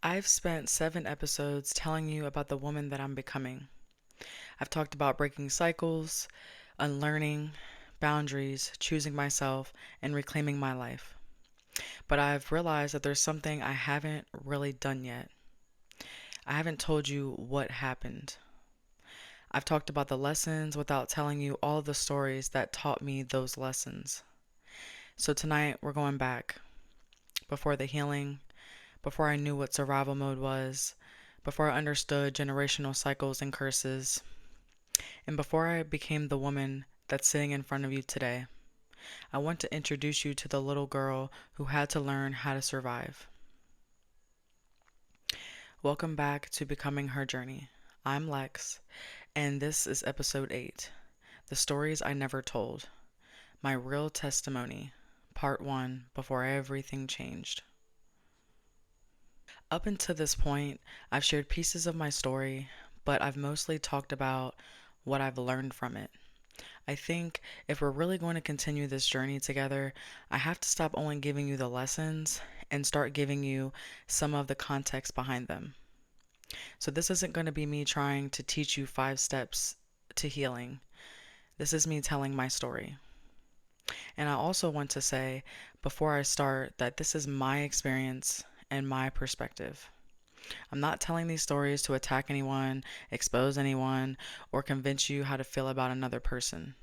I've spent 7 episodes telling you about the woman that I'm becoming. I've talked about breaking cycles, unlearning, boundaries, choosing myself, and reclaiming my life. But I've realized that there's something I haven't really done yet. I haven't told you what happened. I've talked about the lessons without telling you all of the stories that taught me those lessons. So tonight we're going back before the healing, before I knew what survival mode was, before I understood generational cycles and curses, and before I became the woman that's sitting in front of you today. I want to introduce you to the little girl who had to learn how to survive. Welcome back to Becoming Her Journey. I'm Lex, and this is episode 8, The Stories I Never Told, My Real Testimony, part 1, Before Everything Changed. Up until this point, I've shared pieces of my story, but I've mostly talked about what I've learned from it. I think if we're really going to continue this journey together, I have to stop only giving you the lessons and start giving you some of the context behind them. So, this isn't going to be me trying to teach you 5 steps to healing. This is me telling my story. And I also want to say before I start that this is my experience and my perspective. I'm not telling these stories to attack anyone, expose anyone, or convince you how to feel about another person.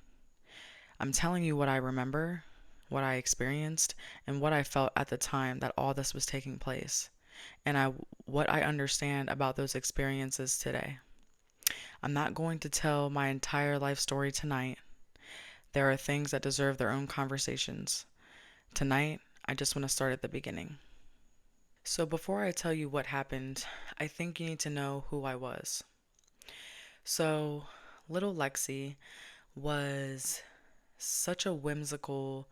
I'm telling you what I remember, what I experienced, and what I felt at the time that all this was taking place, and what I understand about those experiences today. I'm not going to tell my entire life story tonight. There are things that deserve their own conversations. Tonight, I just want to start at the beginning. So before I tell you what happened, I think you need to know who I was. So, little Lexi was such a whimsical,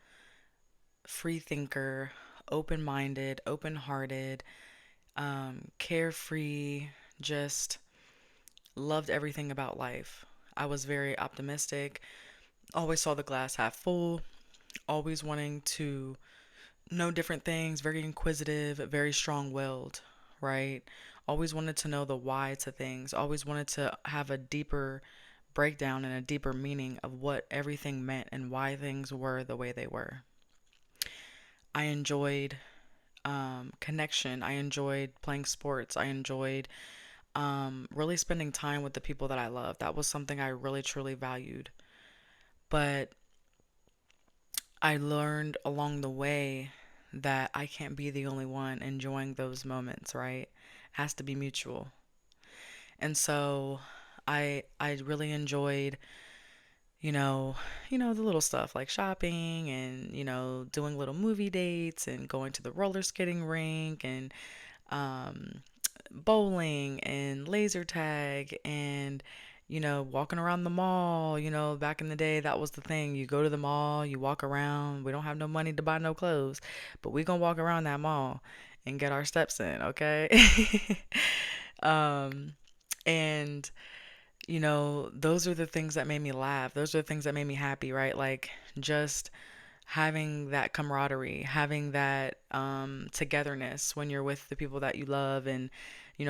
free thinker, open minded, open hearted, carefree, just loved everything about life. I was very optimistic, always saw the glass half full, always wanting to know different things, very inquisitive, very strong willed, right? Always wanted to know the why to things, always wanted to have a deeper breakdown and a deeper meaning of what everything meant and why things were the way they were. I enjoyed connection. I enjoyed playing sports. I enjoyed really spending time with the people that I love. That was something I really truly valued. But I learned along the way that I can't be the only one enjoying those moments, right? It has to be mutual. And so I really enjoyed, you know, the little stuff like shopping and, doing little movie dates and going to the roller skating rink and um bowling and laser tag and walking around the mall. Back in the day, that was the thing. You go to the mall, you walk around. We don't have no money to buy no clothes, but we gonna walk around that mall and get our steps in, okay? um and those are the things that made me laugh. Those are the things that made me happy, right? Like just having that camaraderie, having that togetherness when you're with the people that you love and,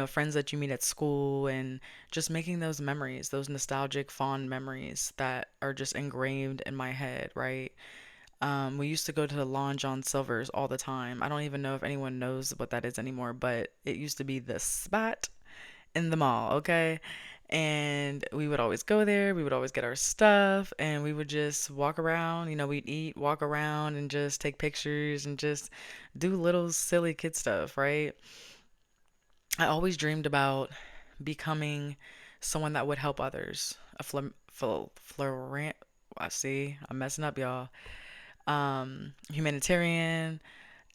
friends that you meet at school, and just making those memories, those nostalgic, fond memories that are just engraved in my head, right? We used to go to the Long John Silver's all the time. I don't even know if anyone knows what that is anymore, but it used to be the spot in the mall, okay? And we would always go there, we would always get our stuff, and we would just walk around. We'd eat, walk around, and just take pictures and just do little silly kid stuff, right? I always dreamed about becoming someone that would help others. I see, I'm messing up, y'all. Humanitarian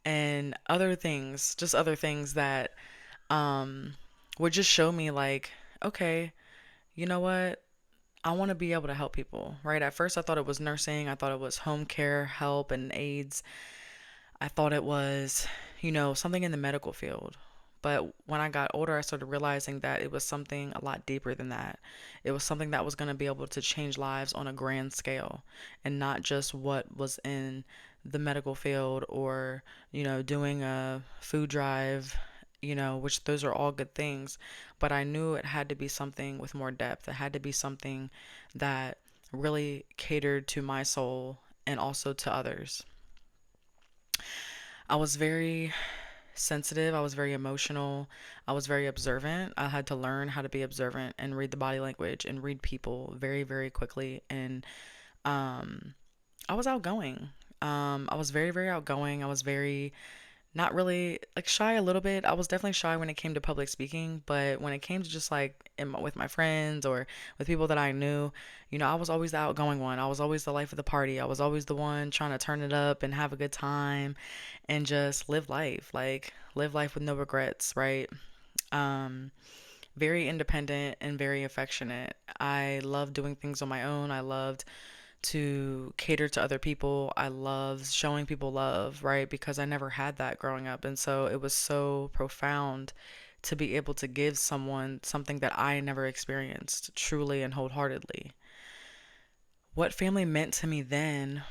and other things, just other things that um, would just show me, like, okay, you know what? I want to be able to help people, right? At first, I thought it was nursing. I thought it was home care, help, and aids. I thought it was, something in the medical field. But when I got older, I started realizing that it was something a lot deeper than that. It was something that was going to be able to change lives on a grand scale and not just what was in the medical field or, doing a food drive which those are all good things. But I knew it had to be something with more depth. It had to be something that really catered to my soul and also to others. I was very sensitive. I was very emotional. I was very observant. I had to learn how to be observant and read the body language and read people very, very quickly. And um, I was outgoing. I was very, very outgoing. I was very not really like shy a little bit. I was definitely shy when it came to public speaking, but when it came to just like with my friends or with people that I knew, I was always the outgoing one. I was always the life of the party. I was always the one trying to turn it up and have a good time and just live life with no regrets, right? Um, Very independent and very affectionate. I loved doing things on my own. I loved to cater to other people. I love showing people love, right? Because I never had that growing up. And so it was so profound to be able to give someone something that I never experienced truly and wholeheartedly. What family meant to me then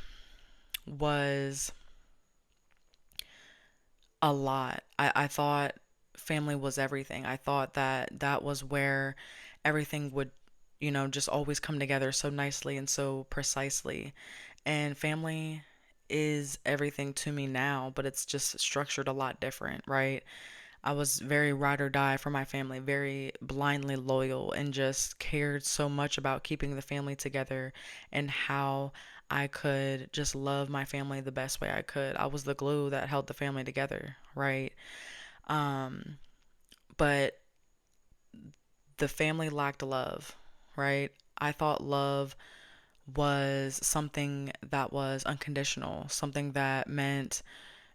was a lot. I thought family was everything. I thought that that was where everything would, just always come together so nicely and so precisely. And family is everything to me now, but it's just structured a lot different, right? I was very ride or die for my family, very blindly loyal, and just cared so much about keeping the family together and how I could just love my family the best way I could. I was the glue that held the family together, right? Um, but the family lacked love, right? I thought love was something that was unconditional, something that meant,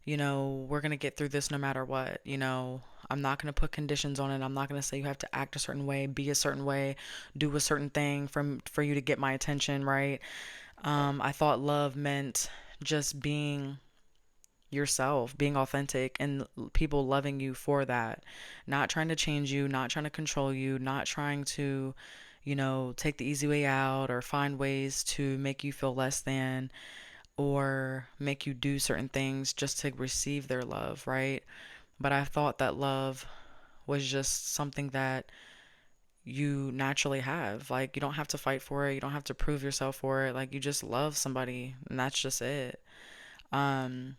we're going to get through this no matter what. I'm not going to put conditions on it. I'm not going to say you have to act a certain way, be a certain way, do a certain thing for you to get my attention, right? I thought love meant just being yourself, being authentic, and people loving you for that. Not trying to change you, not trying to control you, not trying to, take the easy way out or find ways to make you feel less than or make you do certain things just to receive their love, right? But I thought that love was just something that you naturally have. Like, you don't have to fight for it, you don't have to prove yourself for it. Like, you just love somebody, and that's just it. Um,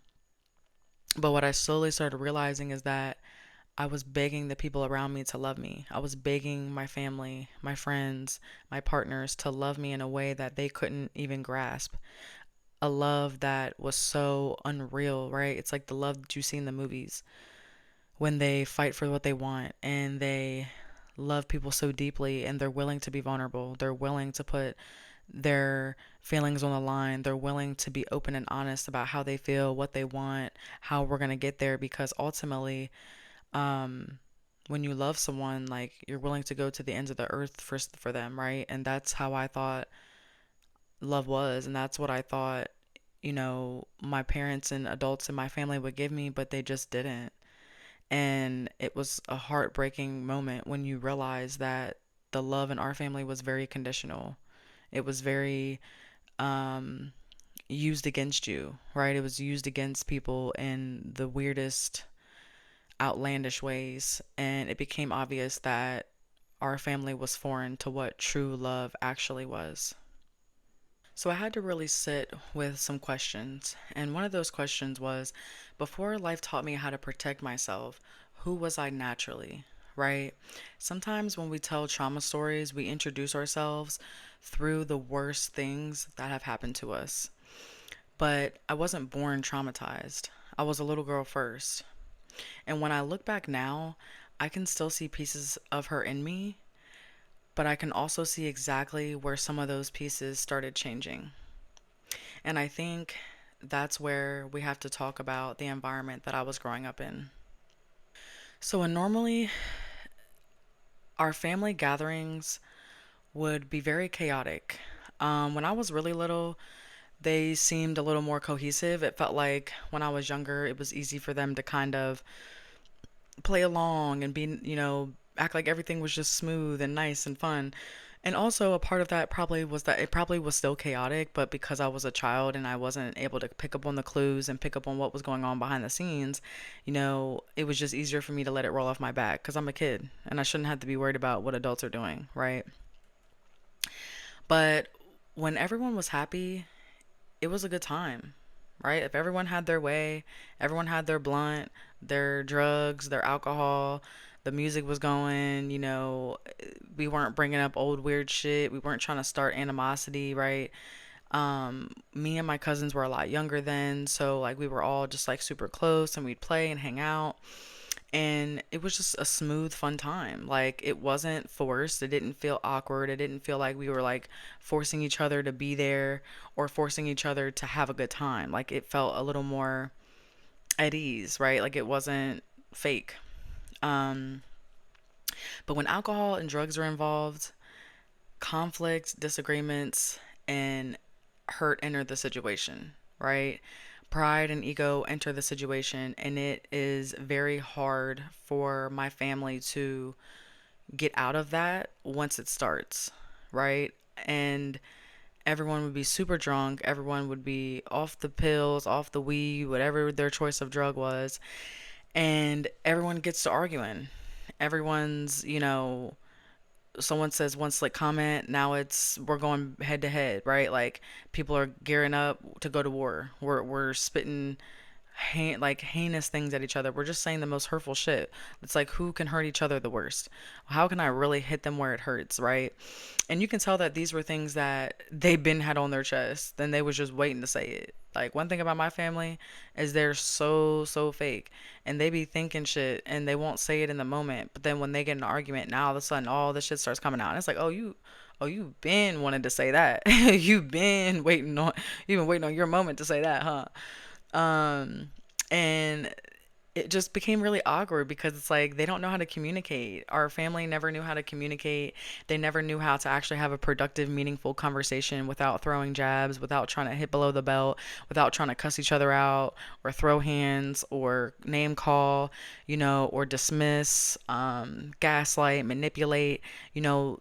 but what I slowly started realizing is that I was begging the people around me to love me. I was begging my family, my friends, my partners to love me in a way that they couldn't even grasp. A love that was so unreal, right? It's like the love that you see in the movies when they fight for what they want and they love people so deeply and they're willing to be vulnerable. They're willing to put their feelings on the line. They're willing to be open and honest about how they feel, what they want, how we're going to get there because ultimately um when you love someone, like, you're willing to go to the ends of the earth for them, right? And that's how I thought love was, and that's what I thought, my parents and adults in my family would give me, but they just didn't. And it was a heartbreaking moment when you realize that the love in our family was very conditional. It was very um used against you, right? It was used against people in the weirdest, outlandish ways, and it became obvious that our family was foreign to what true love actually was. So I had to really sit with some questions. And one of those questions was, before life taught me how to protect myself, who was I naturally? Right? Sometimes when we tell trauma stories, we introduce ourselves through the worst things that have happened to us. But I wasn't born traumatized. I was a little girl first. And when I look back now, I can still see pieces of her in me, but I can also see exactly where some of those pieces started changing. And I think that's where we have to talk about the environment that I was growing up in. So, normally, our family gatherings would be very chaotic. When I was really little, they seemed a little more cohesive. It felt like when I was younger, it was easy for them to kind of play along and be, act like everything was just smooth and nice and fun. And also, a part of that probably was that it probably was still chaotic, but because I was a child and I wasn't able to pick up on the clues and pick up on what was going on behind the scenes, it was just easier for me to let it roll off my back because I'm a kid and I shouldn't have to be worried about what adults are doing, right? But when everyone was happy, it was a good time, right? If everyone had their way, everyone had their blunt, their drugs, their alcohol, the music was going, we weren't bringing up old weird shit. We weren't trying to start animosity, right? Me and my cousins were a lot younger then, so like we were all just like super close and we'd play and hang out. And it was just a smooth, fun time. Like it wasn't forced. It didn't feel awkward. It didn't feel like we were like forcing each other to be there or forcing each other to have a good time. Like it felt a little more at ease, right? Like it wasn't fake. Um, but when alcohol and drugs are involved, conflict, disagreements, and hurt enter the situation, right? Pride and ego enter the situation, and it is very hard for my family to get out of that once it starts, right? And everyone would be super drunk, everyone would be off the pills, off the weed, whatever their choice of drug was, and everyone gets to arguing. Everyone's, someone says one slick comment, now it's we're going head to head, right? Like people are gearing up to go to war. We're spitting like heinous things at each other. We're just saying the most hurtful shit. It's like who can hurt each other the worst? How can I really hit them where it hurts, right? And you can tell that these were things that they been had on their chest. Then they was just waiting to say it. Like one thing about my family is they're so fake, and they be thinking shit and they won't say it in the moment. But then when they get in an argument, now all of a sudden all this shit starts coming out. And it's like, oh, you been wanted to say that. You've been waiting on your moment to say that, huh? Um, and it just became really awkward because it's like they don't know how to communicate. Our family never knew how to communicate. They never knew how to actually have a productive, meaningful conversation without throwing jabs, without trying to hit below the belt, without trying to cuss each other out or throw hands or name call, or dismiss, gaslight, manipulate.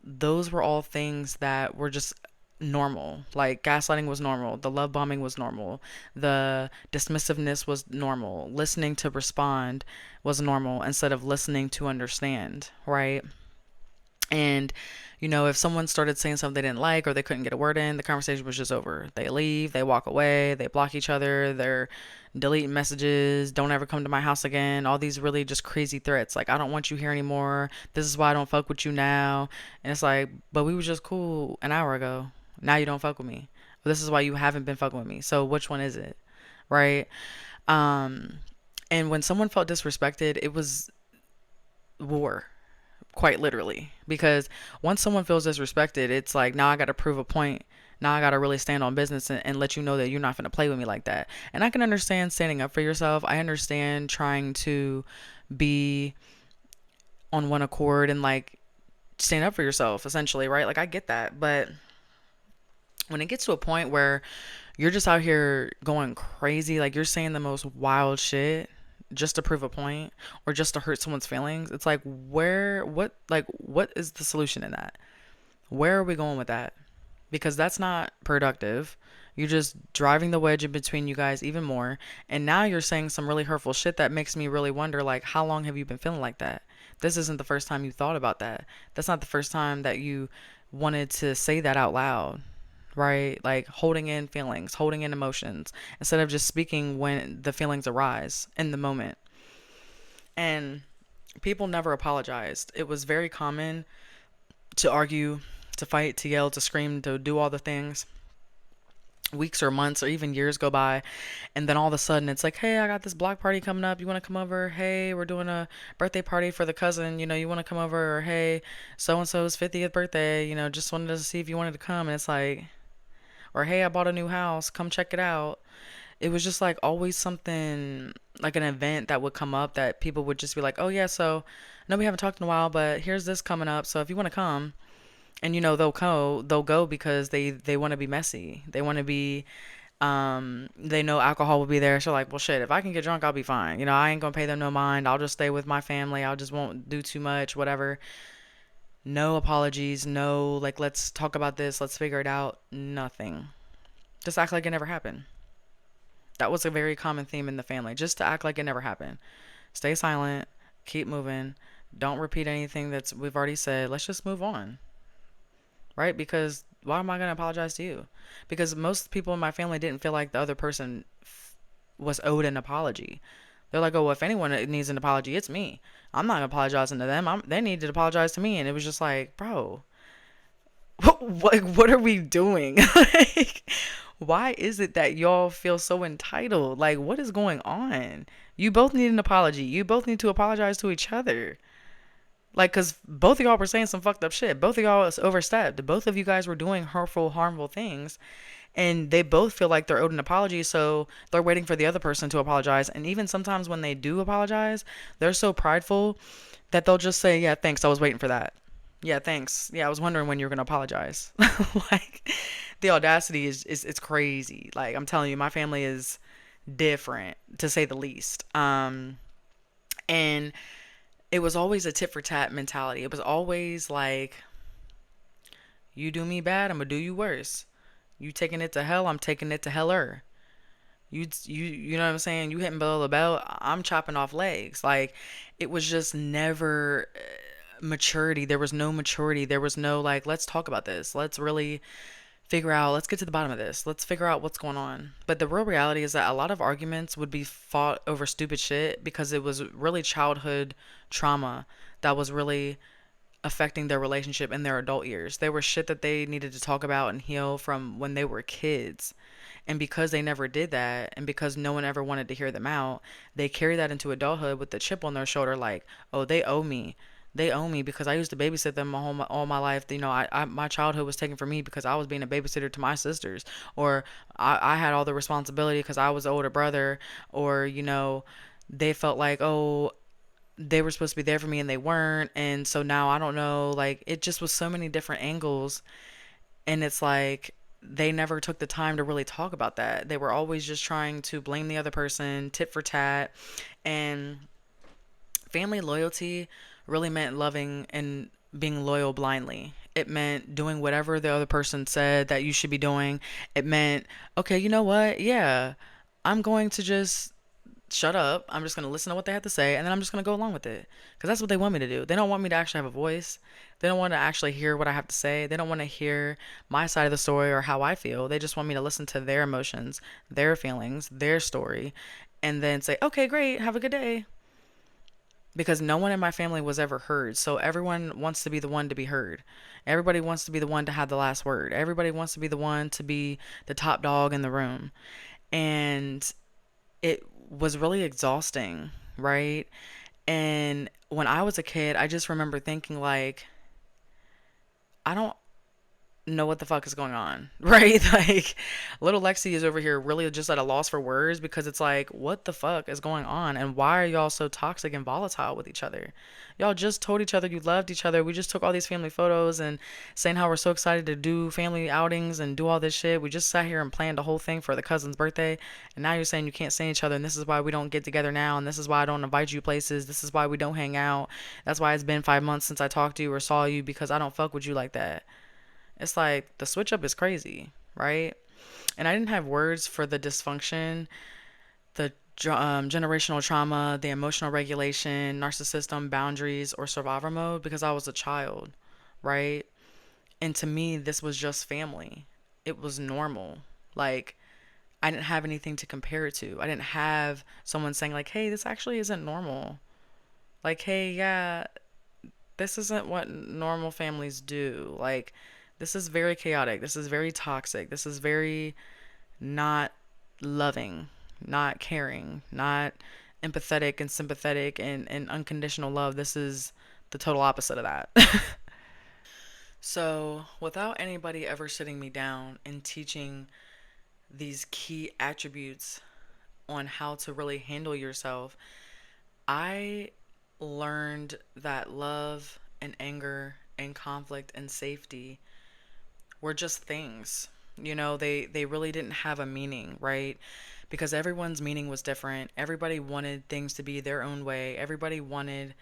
Those were all things that were just normal. Like gaslighting was normal, the love bombing was normal, the dismissiveness was normal, listening to respond was normal instead of listening to understand, right? And if someone started saying something they didn't like or they couldn't get a word in, the conversation was just over. They leave, they walk away, they block each other, they're deleting messages, don't ever come to my house again, all these really just crazy threats. Like, I don't want you here anymore. This is why I don't fuck with you now. And it's like, but we were just cool an hour ago. Now you don't fuck with me. This is why you haven't been fucking with me. So which one is it? Right? Um, and when someone felt disrespected, it was war, quite literally. Because once someone feels disrespected, it's like, now I got to prove a point. Now I got to really stand on business and let you know that you're not going to play with me like that. And I can understand standing up for yourself. I understand trying to be on one accord and like stand up for yourself, essentially, right? Like, I get that. But when it gets to a point where you're just out here going crazy, like you're saying the most wild shit just to prove a point or just to hurt someone's feelings, it's like what is the solution in that? Where are we going with that? Because that's not productive. You're just driving the wedge in between you guys even more. And now you're saying some really hurtful shit that makes me really wonder, like, how long have you been feeling like that? This isn't the first time you thought about that. That's not the first time that you wanted to say that out loud, right? Like holding in feelings, holding in emotions, instead of just speaking when the feelings arise in the moment. And people never apologized. It was very common to argue, to fight, to yell, to scream, to do all the things. Weeks or months or even years go by, and then all of a sudden it's like, hey, I got this block party coming up, you want to come over? Hey, we're doing a birthday party for the cousin, you want to come over? Or hey, so and so's 50th birthday, just wanted to see if you wanted to come. And it's like, or hey, I bought a new house, come check it out. It was just like always something, like an event that would come up that people would just be like, oh yeah, so no, we haven't talked in a while, but here's this coming up, so if you want to come. And they'll go because they want to be messy, they want to be, they know alcohol will be there, so like, well shit, if I can get drunk I'll be fine, I ain't gonna pay them no mind, I'll just stay with my family, I'll just won't do too much, whatever. No apologies, no, like, let's talk about this, let's figure it out. Nothing. Just act like it never happened. That was a very common theme in the family. Just to act like it never happened. Stay silent, keep moving, don't repeat anything that's we've already said. Let's just move on, right? Because why am I going to apologize to you? Because most people in my family didn't feel like the other person was owed an apology. They're like, oh, well, if anyone needs an apology, it's me. I'm not apologizing to them. They need to apologize to me. And it was just like, bro, what are we doing? Like, why is it that y'all feel so entitled? Like, what is going on? You both need an apology. You both need to apologize to each other. Like, cause both of y'all were saying some fucked up shit. Both of y'all was overstepped. Both of you guys were doing hurtful, harmful things, and they both feel like they're owed an apology. So they're waiting for the other person to apologize. And even sometimes when they do apologize, they're so prideful that they'll just say, "Yeah, thanks. I was waiting for that. Yeah, thanks. Yeah, I was wondering when you were gonna apologize." Like, the audacity is it's crazy. Like, I'm telling you, my family is different to say the least. And it was always a tit for tat mentality. It was always like, you do me bad, I'm gonna do you worse. You taking it to hell, I'm taking it to heller. You know what I'm saying? You hitting below the belt, I'm chopping off legs. Like, it was just never maturity. There was no maturity. There was no, like, let's talk about this. Let's really figure out, let's get to the bottom of this. Let's figure out what's going on. But the real reality is that a lot of arguments would be fought over stupid shit because it was really childhood trauma that was really affecting their relationship in their adult years. They were shit that they needed to talk about and heal from when they were kids. And because they never did that, and because no one ever wanted to hear them out, they carry that into adulthood with the chip on their shoulder, like, oh, they owe me. They owe me because I used to babysit them all my life. You know, my childhood was taken from me because I was being a babysitter to my sisters, or I had all the responsibility because I was the older brother, or they felt like, oh, they were supposed to be there for me and they weren't, and so now I don't know. Like, it just was so many different angles, and it's like they never took the time to really talk about that. They were always just trying to blame the other person, tit for tat. And family loyalty really meant loving and being loyal blindly. It meant doing whatever the other person said that you should be doing. It meant, okay, you know what? Yeah, I'm going to just shut up. I'm just going to listen to what they have to say, and then I'm just going to go along with it. Because that's what they want me to do. They don't want me to actually have a voice. They don't want to actually hear what I have to say. They don't want to hear my side of the story or how I feel. They just want me to listen to their emotions, their feelings, their story, and then say, okay, great, have a good day. Because no one in my family was ever heard. So everyone wants to be the one to be heard. Everybody wants to be the one to have the last word. Everybody wants to be the one to be the top dog in the room. And it was really exhausting, right? And when I was a kid, I just remember thinking, like, I don't know what the fuck is going on, right? Like, little Lexi is over here really just at a loss for words because it's like, what the fuck is going on? And why are y'all so toxic and volatile with each other? Y'all just told each other you loved each other. We just took all these family photos and saying how we're so excited to do family outings and do all this shit. We just sat here and planned the whole thing for the cousin's birthday. And now you're saying you can't see each other. And this is why we don't get together now. And this is why I don't invite you places. This is why we don't hang out. That's why it's been 5 months since I talked to you or saw you, because I don't fuck with you like that. It's like the switch up is crazy, right? And I didn't have words for the dysfunction, the generational trauma, the emotional regulation, narcissism, boundaries, or survivor mode because I was a child, right? And to me, this was just family. It was normal. Like, I didn't have anything to compare it to. I didn't have someone saying, like, hey, this actually isn't normal. Like, hey, yeah, this isn't what normal families do. Like, this is very chaotic. This is very toxic. This is very not loving, not caring, not empathetic and sympathetic and unconditional love. This is the total opposite of that. So, without anybody ever sitting me down and teaching these key attributes on how to really handle yourself, I learned that love and anger and conflict and safety were just things. They really didn't have a meaning, right? Because everyone's meaning was different. Everybody wanted things to be their own way. Everybody wanted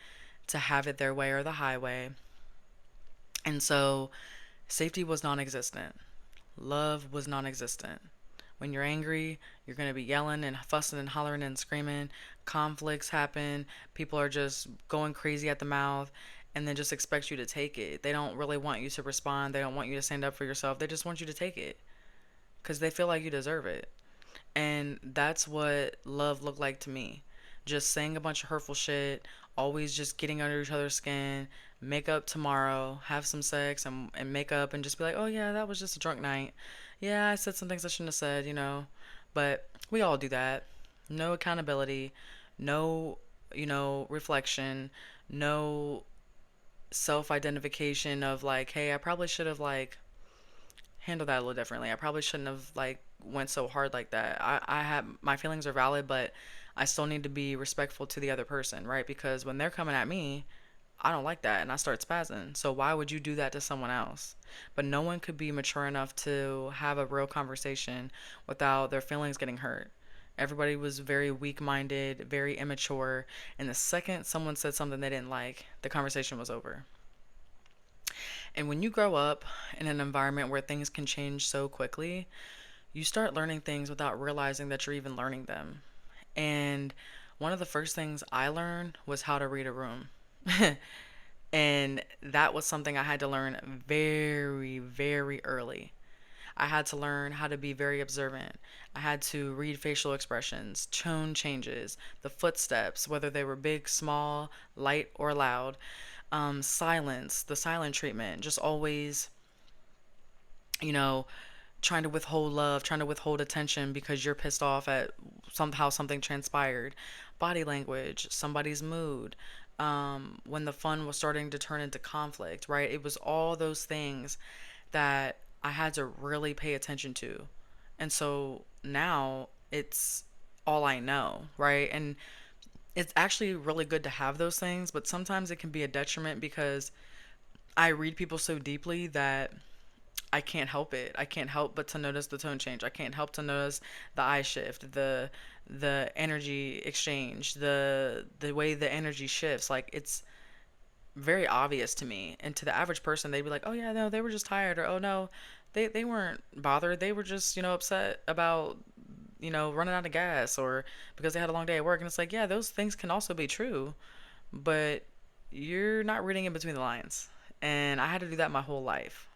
to have it their way or the highway. And so safety was non existent, love was non existent. When you're angry, you're going to be yelling and fussing and hollering and screaming. Conflicts happen. People are just going crazy at the mouth and then just expect you to take it. They don't really want you to respond. They don't want you to stand up for yourself. They just want you to take it because they feel like you deserve it. And that's what love looked like to me. Just saying a bunch of hurtful shit, always just getting under each other's skin, make up tomorrow, have some sex, and make up and just be like, oh yeah, that was just a drunk night. Yeah, I said some things I shouldn't have said, you know. But we all do that. No accountability, no, reflection, no self identification of like, hey, I probably should have like handle that a little differently. I probably shouldn't have like went so hard like that. I have my feelings are valid, but I still need to be respectful to the other person, right? Because when they're coming at me, I don't like that and I start spazzing. So why would you do that to someone else? But no one could be mature enough to have a real conversation without their feelings getting hurt. Everybody was very weak minded, very immature, and the second someone said something they didn't like, the conversation was over. And when you grow up in an environment where things can change so quickly, you start learning things without realizing that you're even learning them. And one of the first things I learned was how to read a room. And that was something I had to learn very, very early. I had to learn how to be very observant. I had to read facial expressions, tone changes, the footsteps, whether they were big, small, light, or loud, silence, the silent treatment, just always, you know, trying to withhold love, trying to withhold attention because you're pissed off at somehow something transpired. Body language, somebody's mood, when the fun was starting to turn into conflict, right? It was all those things that I had to really pay attention to. And so now it's all I know, right? And it's actually really good to have those things, but sometimes it can be a detriment because I read people so deeply that I can't help it. I can't help but to notice the tone change. I can't help to notice the eye shift, the energy exchange, the way the energy shifts. Like it's very obvious to me. And to the average person, they'd be like, "Oh yeah, no, they were just tired," or "Oh no, they weren't bothered. They were just, upset about, running out of gas or because they had a long day at work." And it's like, "Yeah, those things can also be true, but you're not reading in between the lines." And I had to do that my whole life.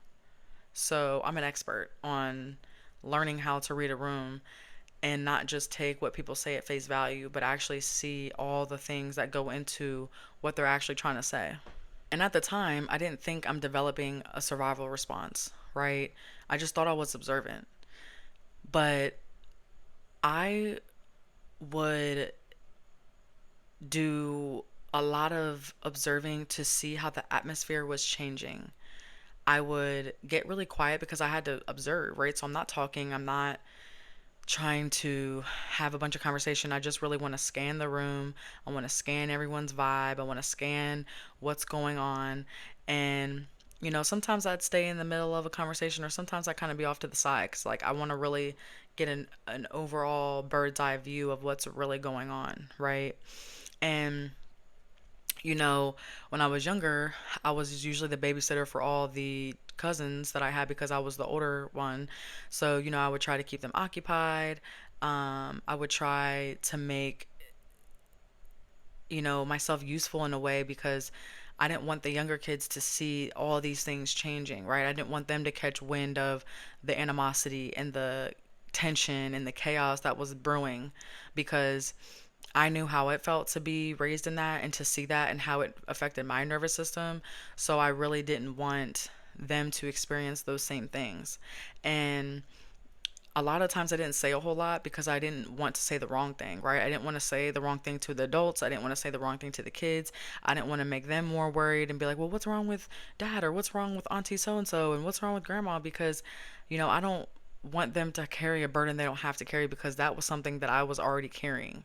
So I'm an expert on learning how to read a room and not just take what people say at face value, but actually see all the things that go into what they're actually trying to say. And at the time, I didn't think I'm developing a survival response, right? I just thought I was observant. But I would do a lot of observing to see how the atmosphere was changing. I would get really quiet because I had to observe, right? So I'm not talking, I'm not trying to have a bunch of conversation. I just really want to scan the room. I want to scan everyone's vibe. I want to scan what's going on. And, sometimes I'd stay in the middle of a conversation or sometimes I kind of be off to the side because, like, I want to really get an overall bird's eye view of what's really going on, right? And when I was younger, I was usually the babysitter for all the cousins that I had because I was the older one. So, I would try to keep them occupied. I would try to make, myself useful in a way because I didn't want the younger kids to see all these things changing, right? I didn't want them to catch wind of the animosity and the tension and the chaos that was brewing because I knew how it felt to be raised in that and to see that and how it affected my nervous system. So I really didn't want them to experience those same things. And a lot of times I didn't say a whole lot because I didn't want to say the wrong thing, right? I didn't want to say the wrong thing to the adults. I didn't want to say the wrong thing to the kids. I didn't want to make them more worried and be like, well, what's wrong with dad? Or what's wrong with auntie so and so? And what's wrong with grandma? Because, I don't want them to carry a burden they don't have to carry because that was something that I was already carrying.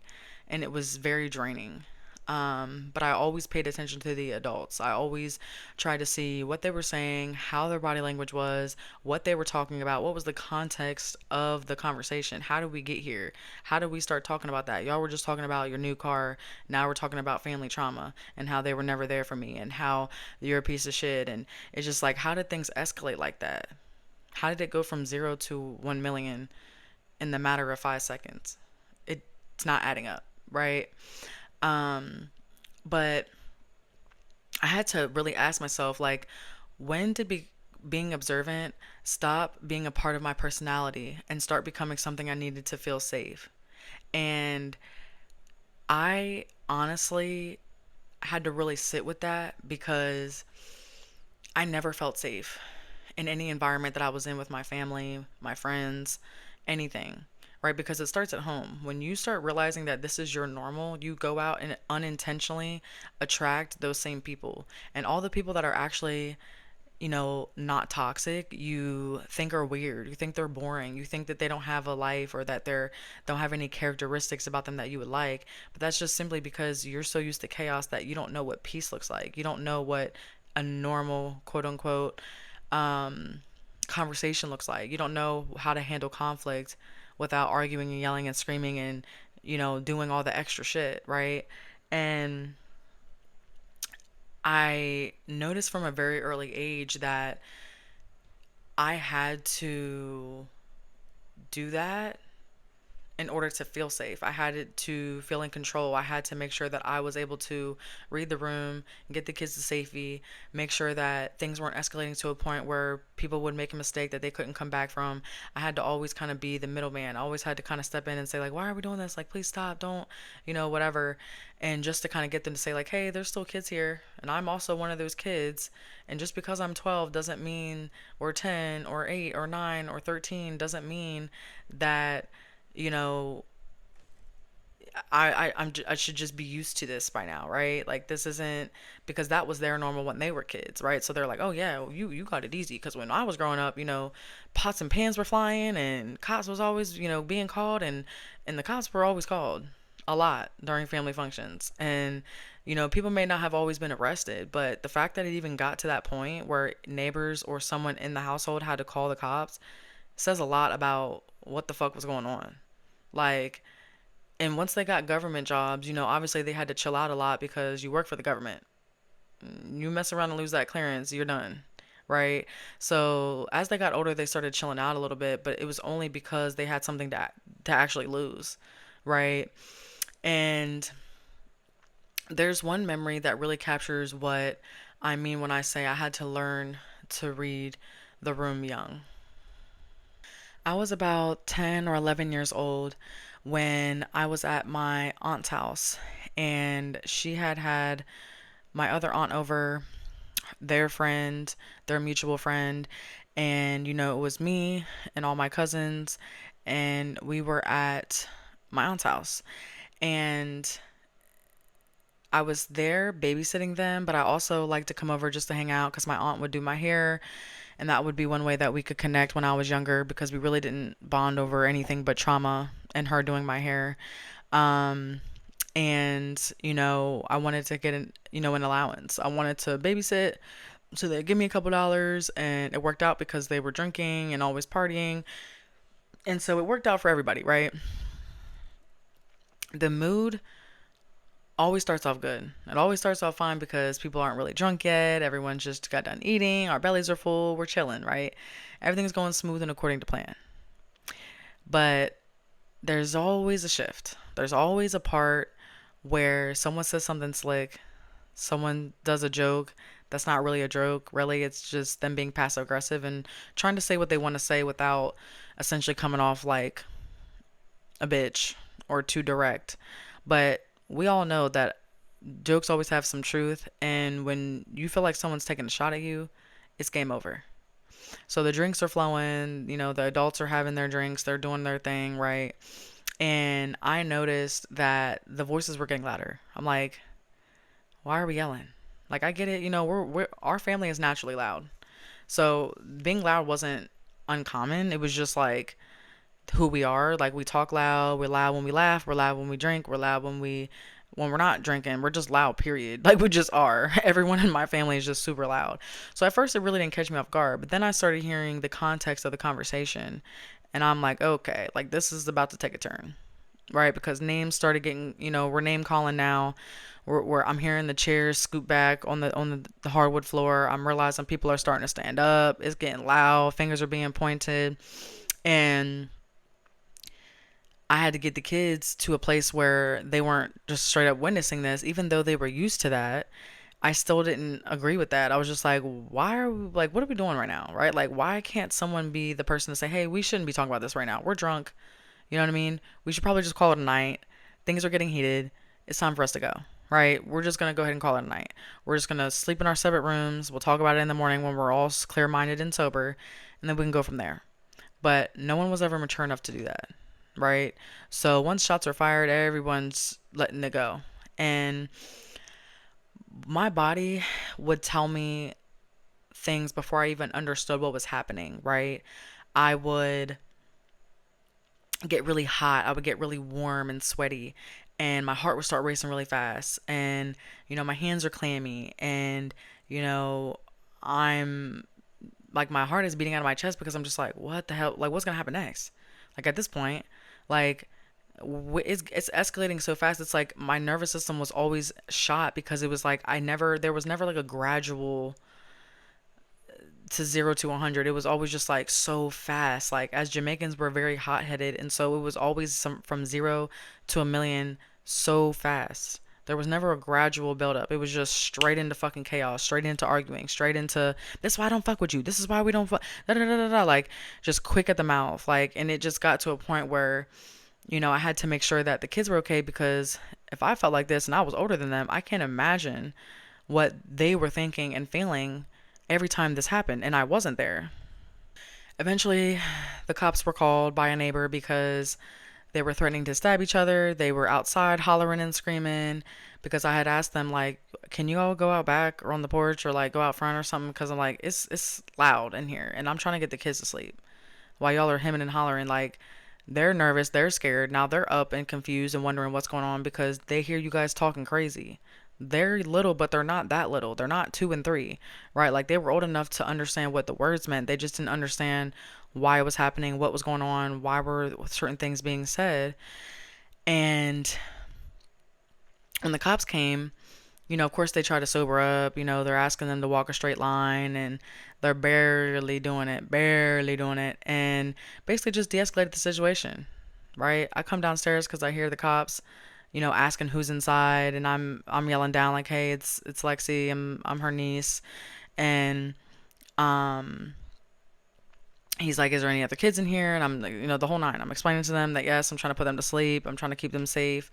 And it was very draining. But I always paid attention to the adults. I always tried to see what they were saying, how their body language was, what they were talking about, what was the context of the conversation. How did we get here? How did we start talking about that? Y'all were just talking about your new car. Now we're talking about family trauma and how they were never there for me and how you're a piece of shit. And it's just like, how did things escalate like that? How did it go from 0 to 1 million in the matter of 5 seconds? It's not adding up, right? Um, but I had to really ask myself, like, when did being observant stop being a part of my personality and start becoming something I needed to feel safe? And I honestly had to really sit with that because I never felt safe in any environment that I was in with my family, my friends, anything, right? Because it starts at home. When you start realizing that this is your normal, you go out and unintentionally attract those same people. And all the people that are actually, not toxic, you think are weird. You think they're boring. You think that they don't have a life or that they're don't have any characteristics about them that you would like. But that's just simply because you're so used to chaos that you don't know what peace looks like. You don't know what a normal, quote unquote, um, conversation looks like. You don't know how to handle conflict without arguing and yelling and screaming and, doing all the extra shit, right? And I noticed from a very early age that I had to do that in order to feel safe. I had to feel in control. I had to make sure that I was able to read the room, get the kids to safety, make sure that things weren't escalating to a point where people would make a mistake that they couldn't come back from. I had to always kind of be the middleman. I always had to kind of step in and say, like, why are we doing this? Like, please stop, don't, whatever. And just to kind of get them to say, like, hey, there's still kids here. And I'm also one of those kids. And just because I'm 12 doesn't mean, or 10 or 8 or 9 or 13 doesn't mean that you know I should just be used to this by now, right? Like this isn't because that was their normal when they were kids, right? So they're like, oh yeah, well, you got it easy because when I was growing up, pots and pans were flying and cops was always being called and the cops were always called a lot during family functions and people may not have always been arrested, but the fact that it even got to that point where neighbors or someone in the household had to call the cops says a lot about what the fuck was going on. Like, and once they got government jobs, obviously they had to chill out a lot because you work for the government. You mess around and lose that clearance, you're done. Right? So as they got older, they started chilling out a little bit, but it was only because they had something to actually lose. Right? And there's one memory that really captures what I mean when I say I had to learn to read the room young. I was about 10 or 11 years old when I was at my aunt's house, and she had had my other aunt over, their friend, their mutual friend, and it was me and all my cousins, and we were at my aunt's house. And I was there babysitting them, but I also liked to come over just to hang out because my aunt would do my hair. And that would be one way that we could connect when I was younger because we really didn't bond over anything but trauma and her doing my hair. Um, and, I wanted to get an allowance. I wanted to babysit. So they give me a couple dollars and it worked out because they were drinking and always partying. And so it worked out for everybody, right? The mood always starts off good. It always starts off fine because people aren't really drunk yet. Everyone's just got done eating. Our bellies are full. We're chilling, right? Everything's going smooth and according to plan. But there's always a shift. There's always a part where someone says something slick, someone does a joke that's not really a joke. Really, it's just them being passive aggressive and trying to say what they want to say without essentially coming off like a bitch or too direct. But we all know that jokes always have some truth, and when you feel like someone's taking a shot at you, it's game over. So the drinks are flowing, the adults are having their drinks, they're doing their thing, right? And I noticed that the voices were getting louder. I'm like, why are we yelling? Like I get it, we're our family is naturally loud. So being loud wasn't uncommon. It was just like who we are. Like we talk loud, we're loud when we laugh, we're loud when we drink, we're loud when we when we're not drinking, we're just loud, period. Like we just are. Everyone in my family is just super loud. So at first it really didn't catch me off guard, but then I started hearing the context of the conversation and I'm like, okay, like this is about to take a turn, right? Because names started getting, we're name calling now. I'm hearing the chairs scoot back on the hardwood floor. I'm realizing people are starting to stand up. It's getting loud. Fingers are being pointed, and I had to get the kids to a place where they weren't just straight up witnessing this, even though they were used to that. I still didn't agree with that. I was just like, why are we, like, what are we doing right now? Right? Like, why can't someone be the person to say, hey, we shouldn't be talking about this right now. We're drunk. You know what I mean? We should probably just call it a night. Things are getting heated. It's time for us to go. Right? We're just going to go ahead and call it a night. We're just going to sleep in our separate rooms. We'll talk about it in the morning when we're all clear minded and sober. And then we can go from there. But no one was ever mature enough to do that, right? So once shots are fired, everyone's letting it go. And my body would tell me things before I even understood what was happening, right? I would get really hot, I would get really warm and sweaty, and my heart would start racing really fast. And, my hands are clammy, and, you know, I'm like my heart is beating out of my chest because I'm just like, what the hell? Like, what's gonna happen next? Like at this point, like it's escalating so fast. It's like my nervous system was always shot because it was like there was never like a gradual to 0 to 100. It was always just like so fast. Like as Jamaicans, we're very hot headed, and so it was always from 0 to 1 million so fast. There was never a gradual build up. It was just straight into fucking chaos, straight into arguing, straight into this is why I don't fuck with you. This is why we don't fuck. Da, da, da, da, da. Like just quick at the mouth. Like, and it just got to a point where, I had to make sure that the kids were okay because if I felt like this and I was older than them, I can't imagine what they were thinking and feeling every time this happened, and I wasn't there. Eventually, the cops were called by a neighbor because they were threatening to stab each other. They were outside hollering and screaming because I had asked them like, "Can you all go out back or on the porch or like go out front or something?" Because I'm like, it's loud in here, and I'm trying to get the kids to sleep while y'all are hemming and hollering. Like, they're nervous, they're scared. Now they're up and confused and wondering what's going on because they hear you guys talking crazy. They're little, but they're not that little. They're not 2 and 3, right? Like they were old enough to understand what the words meant. They just didn't understand why it was happening, what was going on, why were certain things being said. And when the cops came, of course they try to sober up. They're asking them to walk a straight line and they're barely doing it, and basically just de escalated the situation, right? I come downstairs because I hear the cops, asking who's inside, and I'm yelling down like, "Hey, it's Lexi. I'm her niece," and um, he's like, "Is there any other kids in here?" And I'm like, the whole nine. I'm explaining to them that yes, I'm trying to put them to sleep. I'm trying to keep them safe.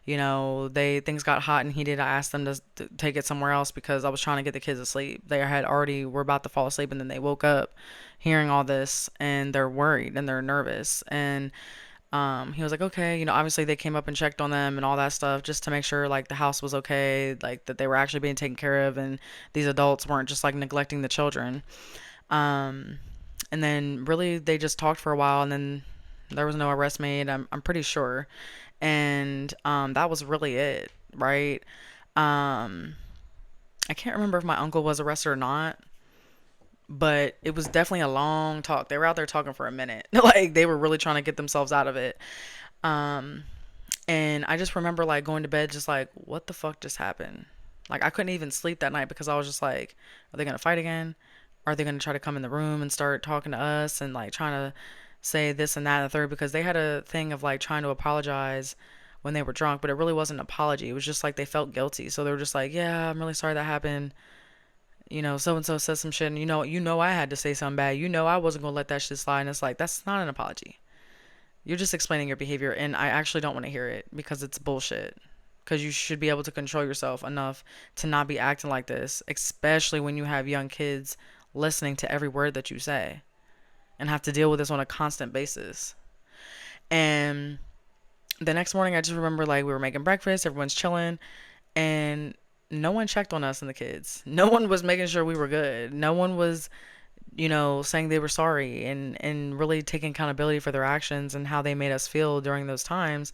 Things got hot and heated. I asked them to take it somewhere else because I was trying to get the kids to sleep. They had already were about to fall asleep, and then they woke up hearing all this, and they're worried and they're nervous. And he was like, okay, obviously they came up and checked on them and all that stuff just to make sure like the house was okay, like that they were actually being taken care of, and these adults weren't just like neglecting the children. Um, and then really they just talked for a while, and then there was no arrest made. I'm pretty sure, and that was really it, right? Um, I can't remember if my uncle was arrested or not, but it was definitely a long talk. They were out there talking for a minute, like they were really trying to get themselves out of it. Um, and I just remember like going to bed just like, what the fuck just happened? Like I couldn't even sleep that night because I was just like, are they gonna fight again? Are they gonna try to come in the room and start talking to us and like trying to say this and that and the third? Because they had a thing of like trying to apologize when they were drunk, but it really wasn't an apology. It was just like they felt guilty. So they were just like, yeah, I'm really sorry that happened. So and so said some shit, and I had to say something bad. I wasn't gonna let that shit slide. And it's like that's not an apology. You're just explaining your behavior, and I actually don't want to hear it because it's bullshit. Because you should be able to control yourself enough to not be acting like this, especially when you have young kids listening to every word that you say and have to deal with this on a constant basis. And the next morning, I just remember like we were making breakfast, everyone's chilling, and no one checked on us and the kids. No one was making sure we were good. No one was, saying they were sorry and really taking accountability for their actions and how they made us feel during those times.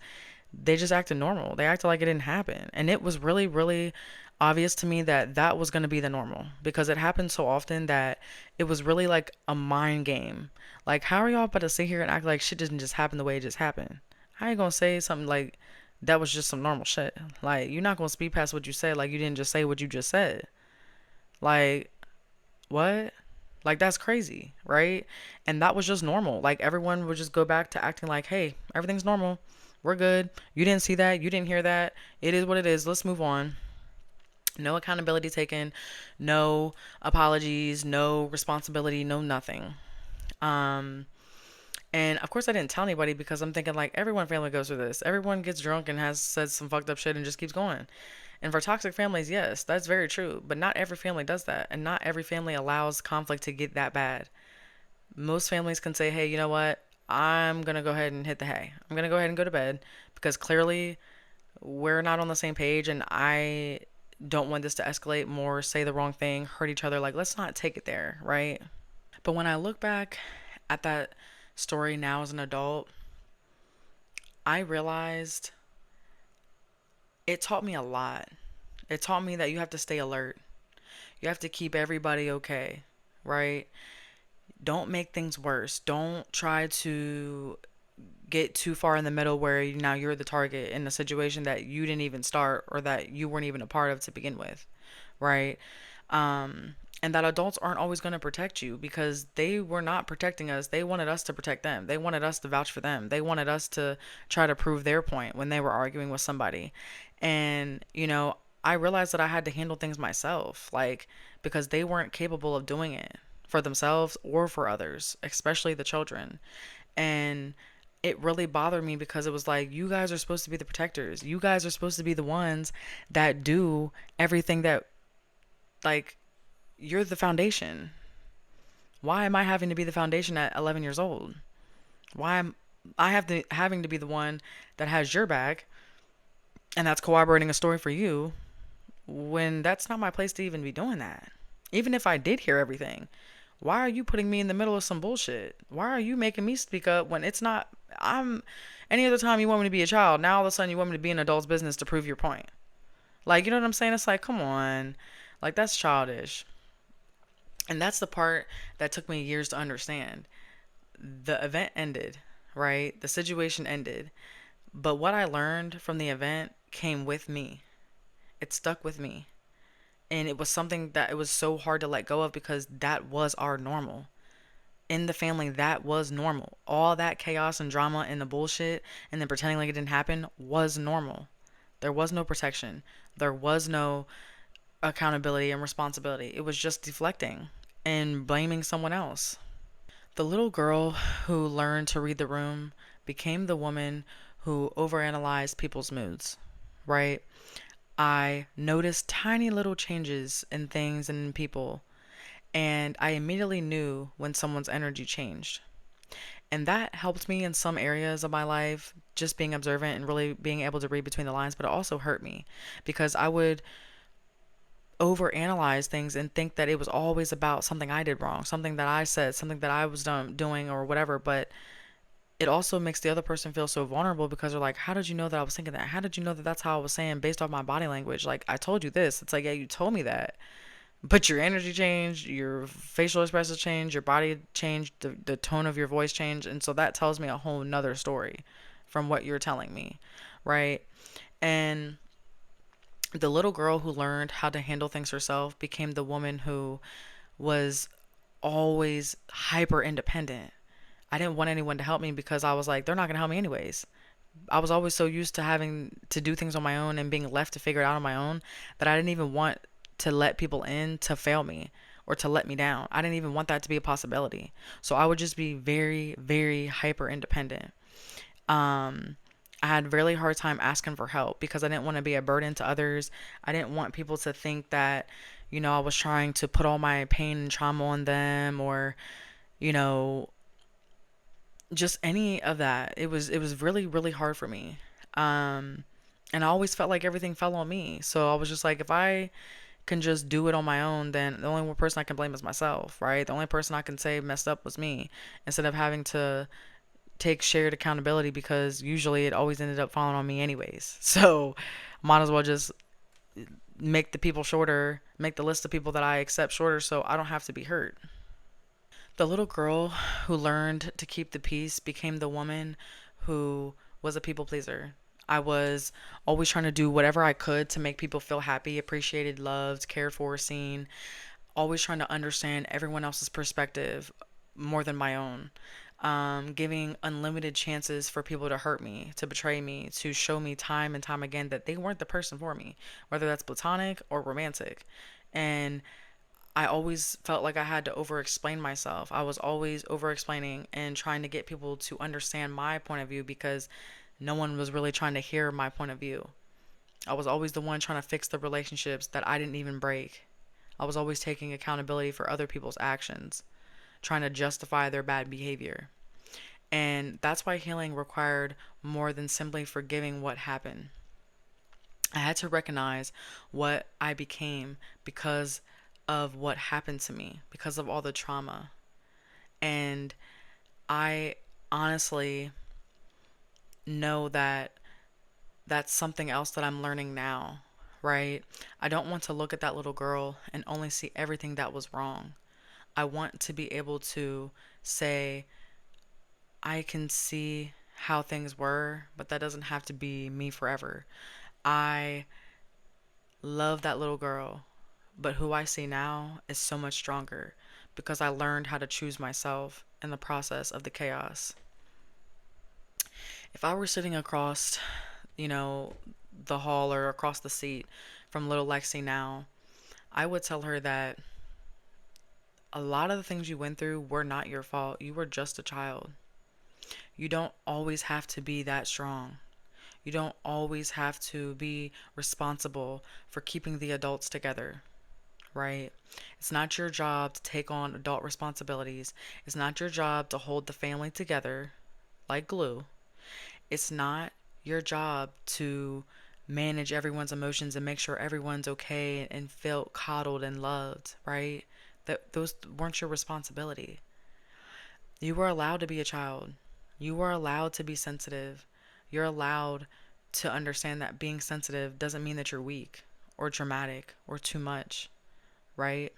They just acted normal. They acted like it didn't happen. And it was really, really obvious to me that that was going to be the normal because it happened so often that it was really like a mind game. Like, how are y'all about to sit here and act like shit didn't just happen the way it just happened? How you going to say something like that was just some normal shit? Like, you're not going to speed past what you said like you didn't just say what you just said. Like, what? Like, that's crazy, right? And that was just normal. Like, everyone would just go back to acting like, hey, everything's normal. We're good. You didn't see that. You didn't hear that. It is what it is. Let's move on. No accountability taken. No apologies. No responsibility. No nothing. Um, and of course, I didn't tell anybody because I'm thinking like everyone family goes through this. Everyone gets drunk and has said some fucked up shit and just keeps going. And for toxic families, yes, that's very true. But not every family does that. And not every family allows conflict to get that bad. Most families can say, hey, you know what? I'm going to go ahead and hit the hay. I'm going to go ahead and go to bed because clearly we're not on the same page and I don't want this to escalate more, say the wrong thing, hurt each other. Like, let's not take it there, right? But when I look back at that story now as an adult, I realized it taught me a lot. It taught me that you have to stay alert. You have to keep everybody okay, right? Don't make things worse. Don't try to get too far in the middle where now you're the target in a situation that you didn't even start or that you weren't even a part of to begin with, right? And that adults aren't always going to protect you because they were not protecting us. They wanted us to protect them. They wanted us to vouch for them. They wanted us to try to prove their point when they were arguing with somebody. And, I realized that I had to handle things myself, like, because they weren't capable of doing it for themselves or for others, especially the children. And it really bothered me because it was like, you guys are supposed to be the protectors. You guys are supposed to be the ones that do everything that, like, you're the foundation. Why am I having to be the foundation at 11 years old? Why am I having to be the one that has your back and that's corroborating a story for you when that's not my place to even be doing that? Even if I did hear everything, why are you putting me in the middle of some bullshit? Why are you making me speak up when it's not I'm any other time you want me to be a child, now all of a sudden you want me to be an adult's business to prove your point. Like, you know what I'm saying? It's like, come on. Like, that's childish. And that's the part that took me years to understand. The event ended, right? The situation ended. But what I learned from the event came with me. It stuck with me. And it was something that it was so hard to let go of because that was our normal. In the family, that was normal. All that chaos and drama and the bullshit and then pretending like it didn't happen was normal. There was no protection. There was no accountability and responsibility. It was just deflecting and blaming someone else. The little girl who learned to read the room became the woman who overanalyzed people's moods, right? I noticed tiny little changes in things and in people, and I immediately knew when someone's energy changed. And that helped me in some areas of my life, just being observant and really being able to read between the lines, but it also hurt me because I would overanalyze things and think that it was always about something I did wrong, something that I said, something that I was doing or whatever. But it also makes the other person feel so vulnerable because they're like, how did you know that I was thinking that? How did you know that that's how I was saying based off my body language? Like, I told you this. It's like, yeah, you told me that. But your energy changed, your facial expressions changed, your body changed, the tone of your voice changed. And so that tells me a whole nother story from what you're telling me, right? And the little girl who learned how to handle things herself became the woman who was always hyper independent. I didn't want anyone to help me because I was like, they're not going to help me anyways. I was always so used to having to do things on my own and being left to figure it out on my own that I didn't even want to let people in to fail me or to let me down. I didn't even want that to be a possibility. So I would just be very, very hyper independent. Um, I had a really hard time asking for help because I didn't want to be a burden to others. I didn't want people to think that, I was trying to put all my pain and trauma on them or, you know, just any of that. It was really, really hard for me. Um, and I always felt like everything fell on me. So I was just like, if I can just do it on my own, then the only one person I can blame is myself, right? The only person I can say messed up was me instead of having to take shared accountability because usually it always ended up falling on me anyways. So might as well just make the people shorter, make the list of people that I accept shorter so I don't have to be hurt. The little girl who learned to keep the peace became the woman who was a people pleaser. I was always trying to do whatever I could to make people feel happy, appreciated, loved, cared for, seen, always trying to understand everyone else's perspective more than my own. Giving unlimited chances for people to hurt me, to betray me, to show me time and time again that they weren't the person for me, whether that's platonic or romantic. And I always felt like I had to over explain myself. I was always over explaining and trying to get people to understand my point of view because no one was really trying to hear my point of view. I was always the one trying to fix the relationships that I didn't even break. I was always taking accountability for other people's actions, trying to justify their bad behavior. And that's why healing required more than simply forgiving what happened. I had to recognize what I became because of what happened to me, because of all the trauma. And I honestly know that that's something else that I'm learning now, right? I don't want to look at that little girl and only see everything that was wrong. I want to be able to say, I can see how things were, but that doesn't have to be me forever. I love that little girl, but who I see now is so much stronger because I learned how to choose myself in the process of the chaos. If I were sitting across, you know, the hall or across the seat from little Lexi now, I would tell her that a lot of the things you went through were not your fault. You were just a child. You don't always have to be that strong. You don't always have to be responsible for keeping the adults together, right? It's not your job to take on adult responsibilities. It's not your job to hold the family together like glue. It's not your job to manage everyone's emotions and make sure everyone's okay and feel coddled and loved, right? That those weren't your responsibility. You were allowed to be a child. You were allowed to be sensitive. You're allowed to understand that being sensitive doesn't mean that you're weak or dramatic or too much, right?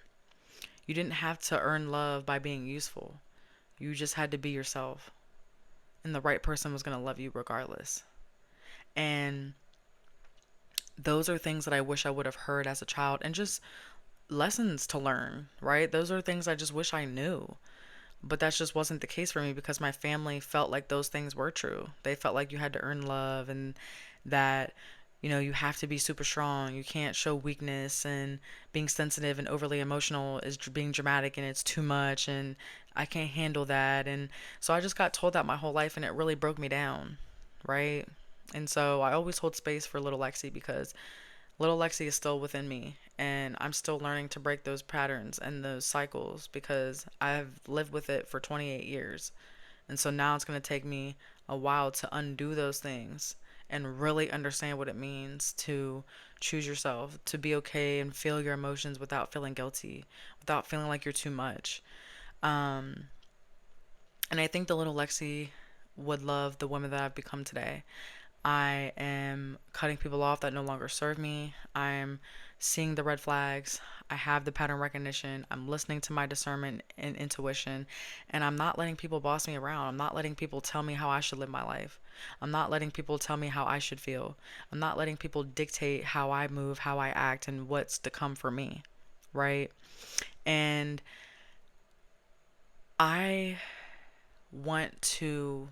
You didn't have to earn love by being useful. You just had to be yourself. And the right person was going to love you regardless. And those are things that I wish I would have heard as a child and just lessons to learn, right? Those are things I just wish I knew. But that just wasn't the case for me because my family felt like those things were true. They felt like you had to earn love and that, you have to be super strong. You can't show weakness and being sensitive and overly emotional is being dramatic and it's too much and I can't handle that. And so I just got told that my whole life and it really broke me down, right? And so I always hold space for little Lexi because little Lexi is still within me, and I'm still learning to break those patterns and those cycles because I've lived with it for 28 years. And so now it's going to take me a while to undo those things and really understand what it means to choose yourself, to be okay and feel your emotions without feeling guilty, without feeling like you're too much. Um, and I think the little Lexi would love the woman that I've become today. I am cutting people off that no longer serve me. I'm seeing the red flags. I have the pattern recognition. I'm listening to my discernment and intuition. And I'm not letting people boss me around. I'm not letting people tell me how I should live my life. I'm not letting people tell me how I should feel. I'm not letting people dictate how I move, how I act, and what's to come for me. Right? And I want to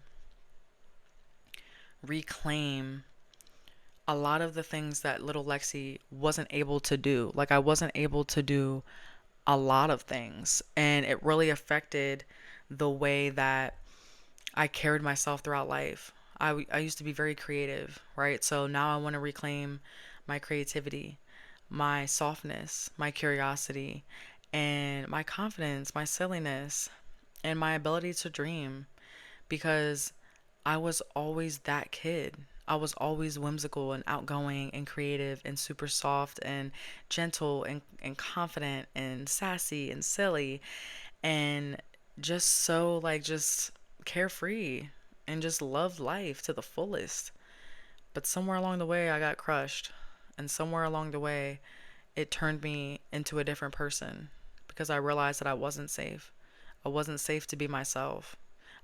reclaim a lot of the things that little Lexi wasn't able to do. Like, I wasn't able to do a lot of things, and it really affected the way that I carried myself throughout life. I used to be very creative, right? So now I want to reclaim my creativity, my softness, my curiosity, and my confidence, my silliness, and my ability to dream because I was always that kid. I was always whimsical and outgoing and creative and super soft and gentle and confident and sassy and silly and just so like just carefree. and just loved life to the fullest. But somewhere along the way, I got crushed. And somewhere along the way, it turned me into a different person because I realized that I wasn't safe. I wasn't safe to be myself.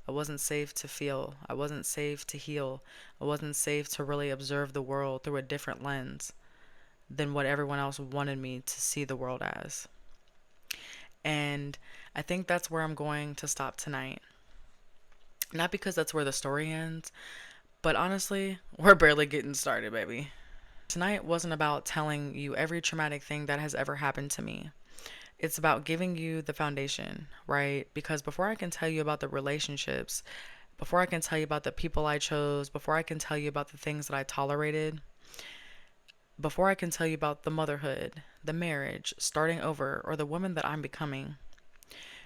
I wasn't safe to feel. I wasn't safe to heal. I wasn't safe to really observe the world through a different lens than what everyone else wanted me to see the world as. And I think that's where I'm going to stop tonight. Not because that's where the story ends, but honestly, we're barely getting started, baby. Tonight wasn't about telling you every traumatic thing that has ever happened to me. It's about giving you the foundation, right? Because before I can tell you about the relationships, before I can tell you about the people I chose, before I can tell you about the things that I tolerated, before I can tell you about the motherhood, the marriage, starting over, or the woman that I'm becoming,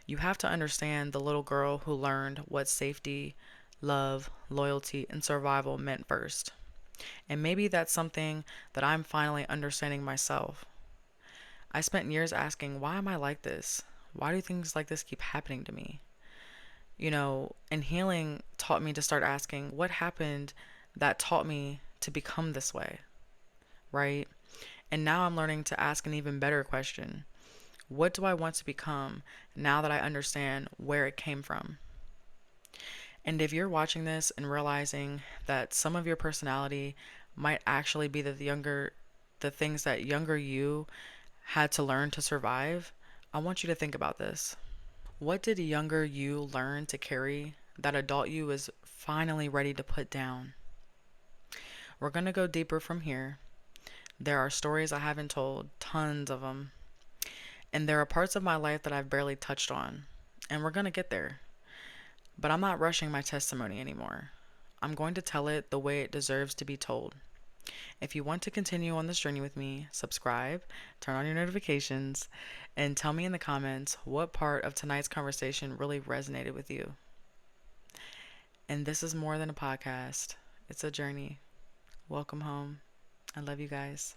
you have to understand the little girl who learned what safety, love, loyalty, and survival meant first. And maybe that's something that I'm finally understanding myself. I spent years asking, why am I like this? Why do things like this keep happening to me? And healing taught me to start asking, what happened that taught me to become this way, right? And now I'm learning to ask an even better question. What do I want to become now that I understand where it came from? And if you're watching this and realizing that some of your personality might actually be the things that younger you had to learn to survive, I want you to think about this. What did younger you learn to carry that adult you is finally ready to put down? We're going to go deeper from here. There are stories I haven't told, tons of them. And there are parts of my life that I've barely touched on. And we're going to get there. But I'm not rushing my testimony anymore. I'm going to tell it the way it deserves to be told. If you want to continue on this journey with me, subscribe, turn on your notifications, and tell me in the comments what part of tonight's conversation really resonated with you. And this is more than a podcast, it's a journey. Welcome home. I love you guys.